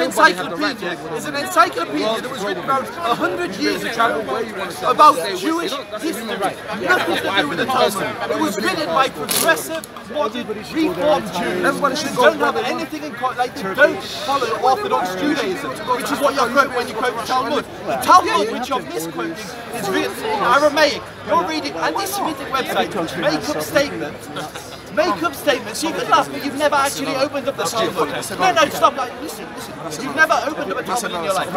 encyclopedia is an encyclopedia that was written about 100 years ago about Jewish history. Nothing to do with the Talmud. It was written by progressive, modern, reformed Jews who don't have anything in common, like they don't follow Orthodox Judaism, which is what you're quoting when you quote the Talmud. The Talmud, which you're misquoting, is written in Aramaic. You're reading anti-Semitic websites which make up statements. You can laugh, but you've never actually opened up the Talmud. No, stop. Listen. You've never opened up a Talmud in your life.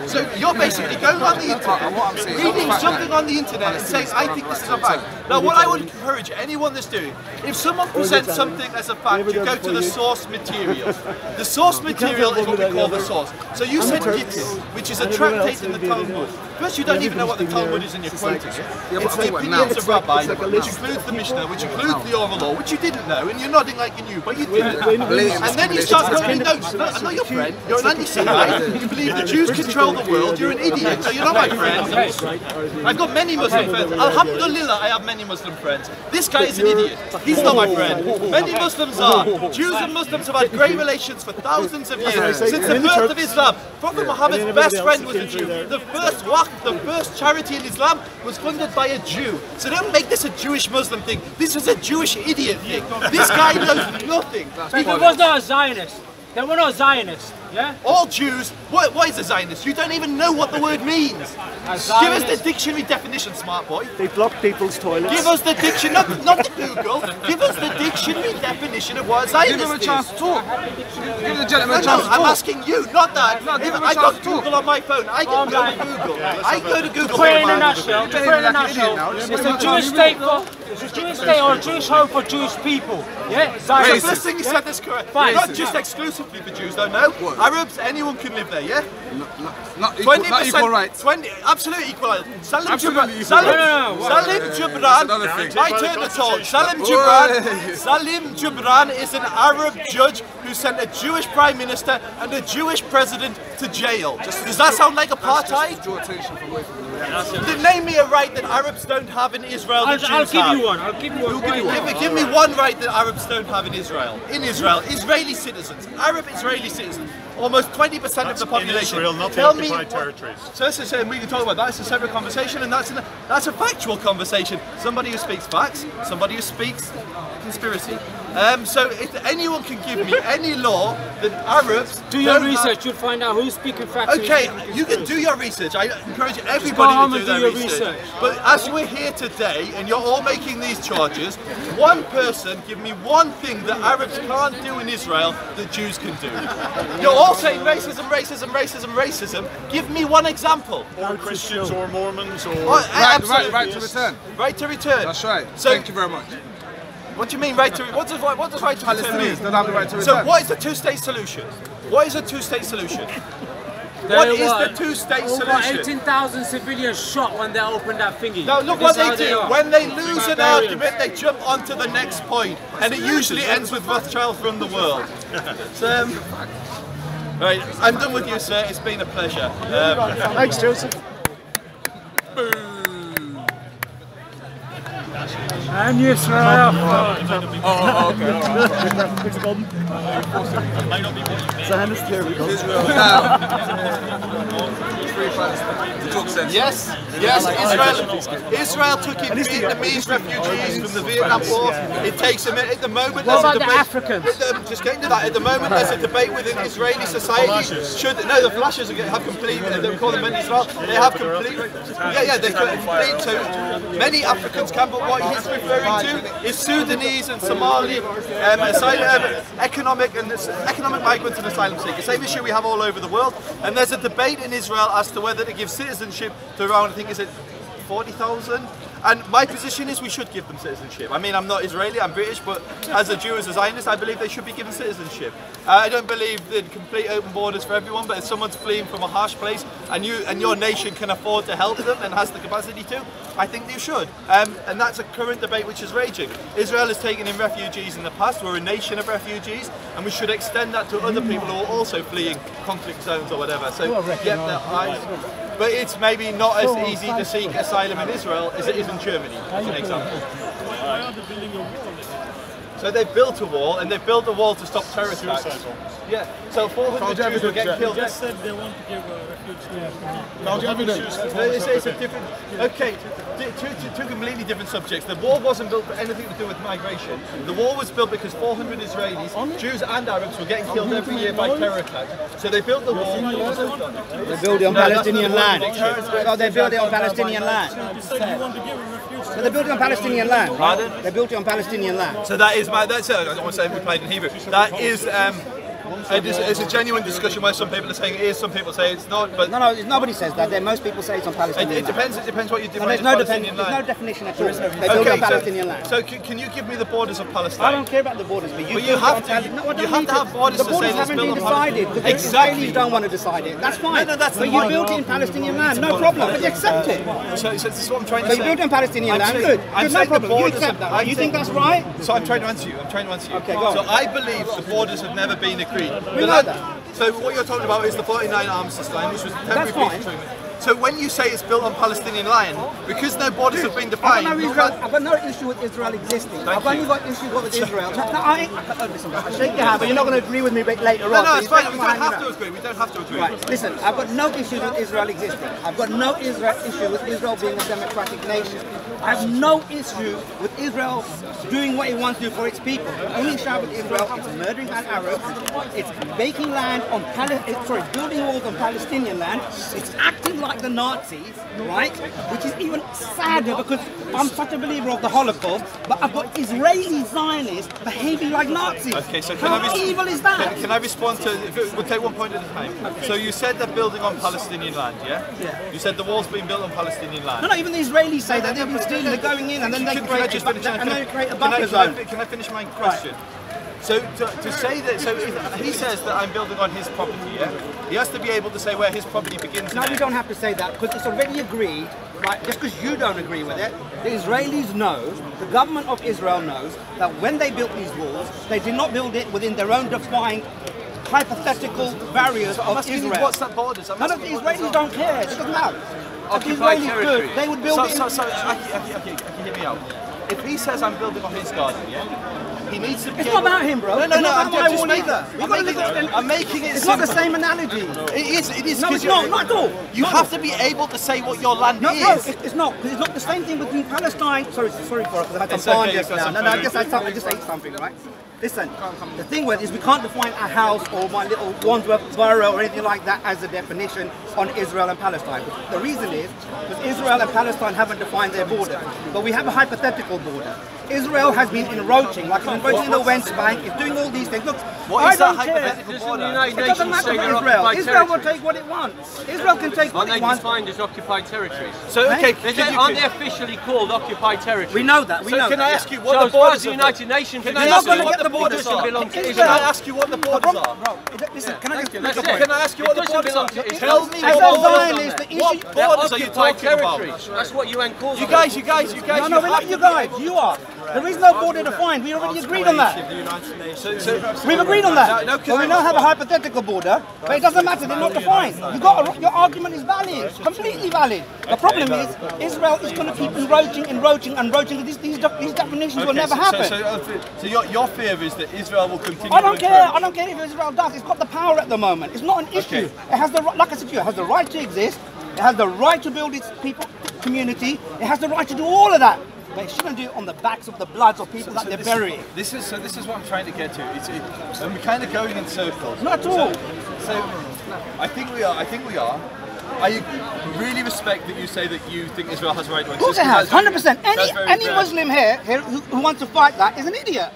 So you're basically going on the internet, reading something on the internet and saying, I think this is a fact. Now, what I would encourage anyone that's doing, if someone presents something as a fact, you go to the source material. The source material is what we call the source. So you said Gittin, which is a tractate in the Talmud. First, you don't even know what the Talmud is and you're quoting it. It's the opinions of rabbis, which includes the Mishnah, which includes the oral law, which you didn't know, and you're nodding like you knew, but you didn't. And then you start quoting notes. I'm not your friend. You're an anti-Semite. You believe the Jews control the world. You're an idiot. So you're not my friend. I've got many Muslim friends. Alhamdulillah, I have many Muslim friends. This guy is an idiot. He's not my friend. Many Muslims are. Jews and Muslims have had great relations for thousands of years. Since the birth of Islam, Prophet Muhammad's best friend was a Jew. The first waqf, the first charity in Islam was funded by a Jew. So don't make this a Jewish Muslim thing. This is a Jewish idiot thing. This guy knows nothing. He was not a Zionist. They were not Zionists. Yeah? All Jews, what is a Zionist? You don't even know what the word means. Give us the dictionary definition, smart boy. They block people's toilets. Give us the dictionary, not the Google. Give us the dictionary definition of what a Zionist is. Give him a chance to talk. Give the gentleman a chance to talk. I'm asking you, not that. I got Google on my phone. I can go to Google. I go to Google. Put it in a nutshell. It's a Jewish state or a Jewish home for Jewish people. Yeah? The first thing you said is correct. Not just exclusively for Jews, though, no. Arabs, anyone can live there, yeah? Not equal rights. Absolute equal rights. Salim Gibran, my turn to talk. Salim Gibran is an Arab judge who sent a Jewish prime minister and a Jewish president to jail. Does that sound like apartheid? Name me a right that Arabs don't have in Israel that Jews have. I'll give you one. Give me one right that Arabs don't have in Israel. Israeli citizens, Arab Israeli citizens. Almost 20% of the population. In Israel, not the occupied territories. So this is, we can talk about that. It's a separate conversation, and that's a factual conversation. Somebody who speaks facts, somebody who speaks conspiracy. So if anyone can give me any law that Arabs do your research, you'll find out who's speaking facts. Okay, you can do your research. I encourage everybody to do their research. But as we're here today, and you're all making these charges, one person give me one thing that Arabs can't do in Israel that Jews can do. You're all saying racism, racism, racism, racism. Give me one example. Or Christians or Mormons or... Right to return. Right to return. That's right. So, thank you very much. What do you mean right to return? What does right to return mean? Don't have the right to return. So what is the two-state solution? What is a two-state solution? What is the two-state solution? Over 18,000 civilians shot when they opened that thingy. Now look what they do. When they lose an argument, they jump onto the next point. And it usually ends with Rothschild run the world. So, right, I'm done with you, sir. It's been a pleasure. Thanks, Joseph. Boom. And Israel. Oh, okay. Yes, Israel took in Vietnamese refugees from the Vietnam War. It takes them at the moment. What about the Africans? Just getting to that. At the moment, there's a debate within Israeli society. The flashes have complete. They call them Israel. They have complete. They complete. So many Africans can, but what he's referring to is Sudanese and Somali economic migrants and asylum seekers. Same issue we have all over the world. And there's a debate in Israel as to whether to give citizenship to around, I think, is it 40,000? And my position is we should give them citizenship. I mean, I'm not Israeli, I'm British, but as a Jew, as a Zionist, I believe they should be given citizenship. I don't believe in complete open borders for everyone, but if someone's fleeing from a harsh place and your nation can afford to help them and has the capacity to, I think you should. And that's a current debate which is raging. Israel has taken in refugees in the past. We're a nation of refugees, and we should extend that to other people who are also fleeing conflict zones or whatever. So, but it's maybe not as easy to seek asylum in Israel as it is in Germany, as an example. So they've built a wall, and they've built a wall to stop terrorist attacks. Yeah. So 400 Jews will get killed. They just said they want to give refuge to Found evidence. It's a different. Okay, two completely different subjects. The wall wasn't built for anything to do with migration. The wall was built because 400 Israelis, Jews and Arabs, were getting killed every year by terror attacks. So they built the wall. They build it on Palestinian land. Oh, they build it on Palestinian land. So you want to give a refuge to So they built it on Palestinian land, right? Pardon? They built it on Palestinian land. So that is I don't want to say we played in Hebrew. That is it's a genuine discussion where some people are saying it is, some people say it's not. But No, nobody says that. Most people say it's on Palestinian it land. depends. It depends what you define There's as no Palestinian there's land. no definition at all. They build it on Palestinian land. So can you give me the borders of Palestine? I don't care about the borders, but But you have to. You have to have borders The to say borders it's haven't built been on decided Palestine. because Exactly. the Israelis don't want to decide it. That's fine. No, that's but the you point. built it in Palestinian land, no problem. But you accept it. So this is what I'm trying to So say. you built it in Palestinian I'm land, saying- good. I'm Good, no saying the problem. You borders accept of- that, I'm right? You think saying- that's right? So I'm trying to answer you. Okay, go on. So I believe the borders have never been agreed. We know that. So what you're talking about is the 49 armistice line, which was a temporary That's fine. peace agreement. So when you say it's built on Palestinian land, because no borders have been I've defined. got no issue with Israel existing. I've only got issue with Israel. Listen, I shake your hand, but you're not going to agree with me later on. No, So it's you fine. shake We my don't hand, have you to know. agree. We don't have to agree. Right, listen, I've got no issue with Israel existing. I've got no issue with Israel being a democratic nation. I have no issue with Israel doing what it wants to do for its people. The only issue with Israel is murdering an Arab, it's making land on building walls on Palestinian land, it's acting like the Nazis, right? Which is even sadder because I'm such a believer of the Holocaust, but I've got Israeli Zionists behaving like Nazis. Okay, so How evil is that? Can I respond to? We'll take one point at a time. So you said they're building on Palestinian land, yeah? Yeah. You said the wall's being built on Palestinian land. No, even the Israelis say that they've been stealing, they're going in and then they Can I just finish? create a buffer zone. Can I finish my question? So to say that, so if he says that I'm building on his property, yeah, he has to be able to say where his property begins. No, and we ends. don't have to say that because it's already agreed, right? Just because you don't agree with it, the Israelis know, the government of Israel knows that when they built these walls, they did not build it within their own defined hypothetical barriers I'm of asking you Israel. what's that borders? None of the Israelis don't care. It doesn't matter. If the Occupied Israelis territory. could, they would build it. Okay, hear me out. If he says I'm building on his garden, yeah, he needs to be. It's not about him, bro. No, It's not about I'm my just wall making. either. I'm making it. It's not the simple. same analogy. It is. No, it's not at all. You Not have at all. to be able to say what your land No, is. it's not, because it's not the same thing between Palestine. Sorry for it, because I had It's some okay, barn just you've got now. some No, I food. just ate something, right? Listen, the thing with is we can't define a house or my little Wandsworth borough or anything like that as a definition on Israel and Palestine. The reason is because Israel and Palestine haven't defined their border, but we have a hypothetical border. Israel has been encroaching, like it's encroaching in the West Bank, it's doing all these things. Look, What I is that don't care. hypothetical border? It doesn't matter for Israel. Israel will take what it wants. Israel can take what Aren't it they wants. defined as occupied territories? So okay, Aren't they officially called occupied territories? We know that. We know can that. I ask you what So the as far as borders the are? United Nations, Can are I You're ask not you going to what get the borders doesn't are. belong to Israel- Can I Israel. ask you what the borders are? Bro, listen, can I just That's it. Can I ask you what the It doesn't borders belong are? to Israel. Tell me As what a borders Zionist, the What issue... They're borders are you occupied talking about? territories. That's what UN calls You them. guys. No, we're not you guys. You are. There is no border defined. We already agreed on that. We've agreed on that. So we now have a hypothetical border, but it doesn't matter. They're not defined. Your argument is valid, completely valid. The problem is Israel is going to keep encroaching. These definitions will never happen. So your fear is that Israel will continue. I don't to care. encroach. I don't care if Israel does. It's got the power at the moment. It's not an issue. It has the like I said to you, it has the right to exist. It has the right to build its people community. It has the right to do all of that. But it shouldn't do it on the backs of the bloods of people that they're burying. This is what I'm trying to get to. And we're kind of going in circles. Not at all. So I think we are. I really respect that you say that you think Israel has a right to exist. Of course it has, 100%. Any fair. Muslim here who wants to fight that is an idiot.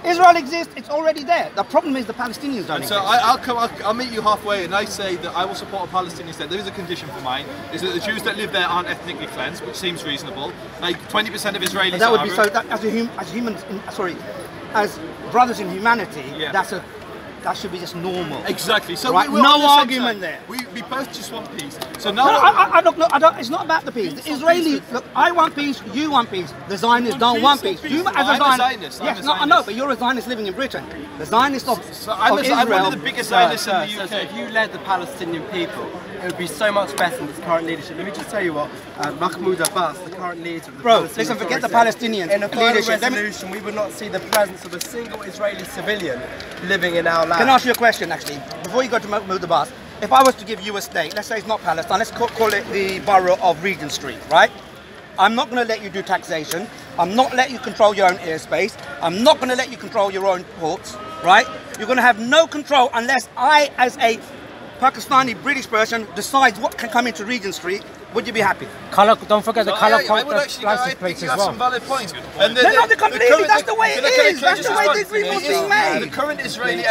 Israel exists, it's already there. The problem is the Palestinians don't And exist. so I'll meet you halfway, and I say that I will support a Palestinian state. There is a condition for mine: is that the Jews that live there aren't ethnically cleansed, which seems reasonable. Like 20% of Israelis. That would are be so. Arab. That, as brothers in humanity, Yeah. that should be just normal. Exactly. So Right, we're on no the same argument side. there. We both just want peace. So No, now I don't. It's not about the peace. The Israelis, look, I want peace. You want peace. The Zionists don't want peace. You, as I'm a Zionist. yes, I'm a no, I know, Zionist. but you're a Zionist living in Britain. The Zionists of I'm Israel. one of the biggest Zionists in the UK. So if you led the Palestinian people, it would be so much better than this current leadership. Let me just tell you what, Mahmoud Abbas, the current leader of the Bro, Palestinian listen, forget the Authority, Palestinians in a final leadership. resolution, we would not see the presence of a single Israeli civilian living in our Can I ask you a question, actually? Before you go to Mahmoud Abbas, if I was to give you a state, let's say it's not Palestine, let's call it the borough of Regent Street, right? I'm not going to let you do taxation. I'm not let you control your own airspace. I'm not going to let you control your own ports, right? You're going to have no control unless I, as a Pakistani British person, decides what can come into Regent Street. Would you be happy? Colour, don't forget the colour I would actually license plates you as have some well. valid points. And They're not completely, that's the way it is. That's the way the agreement was being made. The current Israeli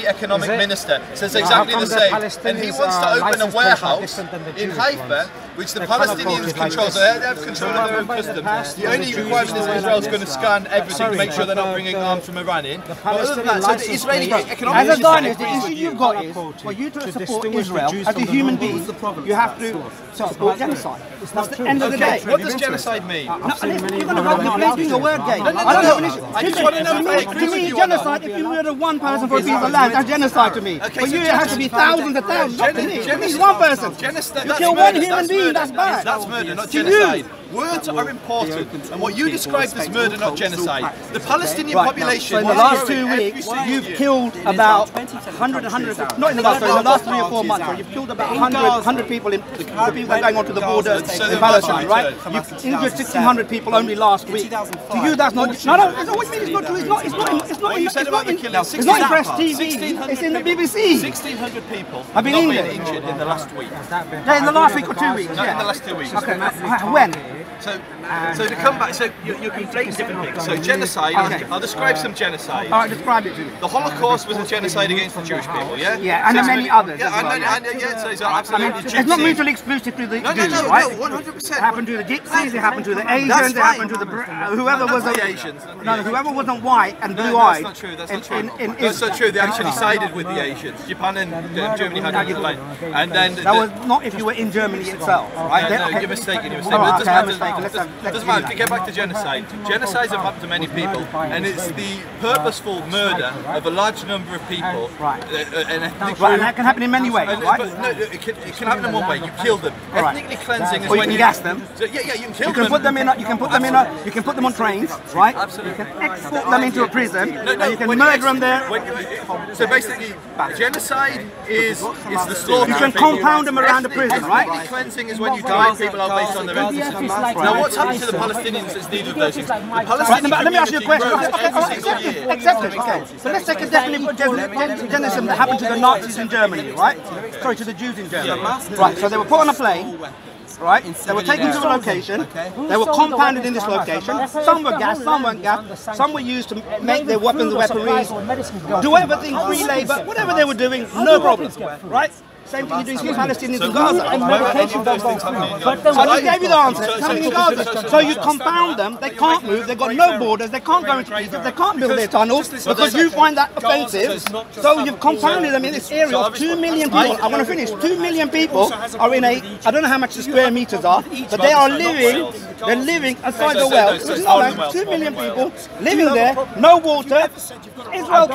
economic minister, says exactly the same. And he wants to open a warehouse in Haifa, which the Palestinians control. So they have control of their own customs. The only requirement is Israel's going to scan everything to make sure they're not bringing arms from Iran in. But other than that, so the Israeli economic As a Zionist, the issue you've got is, for you to support Israel as a human being, you have to support genocide. That's the end of the day. What does genocide mean? You're going to vote me making a word game. I don't have an issue. I just want to know if I agree To with me, you genocide, if you murder one person for a piece of land, that's genocide to me. For you, it has to be thousands and thousands. Not to me. To me, it's one person. You kill one human being, that's bad. That's murder, not genocide. Words are important, and what you described as murder, not genocide. The Palestinian population. So in the last 2 weeks, you've killed about 100, not in the last 3 or 4 months, you've killed about 100 people in the people going onto the border in Palestine, right? You've injured 1,600 people only last week. To you, that's not. No, it's what you mean. It's not true. It's not in press TV. It's in the BBC. 1,600 people I've been injured in the last week. Yeah, in the last week or 2 weeks. Not in the last 2 weeks. Okay, when? So to come back, so you're conflating different things. So genocide, I'll describe some genocide. All right, describe it to me. The Holocaust was a genocide against the Jewish people, yeah? Yeah, and many others. Yeah, so absolutely. It's not mutually exclusive to the Jews, right? No, 100%. It happened to the Gypsies, it happened to the Asians, it happened to the whoever was the Asians. No, whoever wasn't white and blue-eyed. That's not true. That's not true. That's not true. They actually sided with the Asians. Japan and Germany had a line, and then that was not if you were in Germany itself, right? No, you're mistaken. You're mistaken. Doesn't matter. To get back to genocide. Genocides have happened to many people, and it's the purposeful murder of a large number of people. Right. An ethnic Right, and that can happen in many ways, right? But no, it can happen in one way. You kill them. Ethnically cleansing is or you when can gas them. So, yeah, you can kill You can them. put them in. You can put them in. You can put them on trains, right? Absolutely. You can export them into a prison, No, and you can when murder them there. So basically, genocide is the slaughter. You can compound them around the prison, right? Ethnic cleansing is when you drive people out based on their ethnicity. Now, what's happened to the Palestinians is neither of those things. The Right, Palestinian let me ask you a question. community Okay, grows okay, every single year. accept it. Okay. So let's take a definitive genocide that happened to the Nazis in Germany, right? Sorry, to the Jews in Germany. Right. So they were put on a plane. Right? They were taken to a location, they were compounded in this location, some were gassed, some weren't gassed, some were used to make their weapons and weaponry, do everything, free labour, whatever they were doing, no problem, right? Same thing you're doing to Palestinians in Gaza. I just gave you the answer. It's happening in Gaza. So you compound them, they can't move, they've got no borders, they can't go into Egypt, they can't build their tunnels because you find that offensive. So you've compounded them in this area of 2 million people. I want to finish. 2 million people are in a, I don't know how much the square meters are, but they are living, they're living outside the well. 2 million people living there, no water. Israel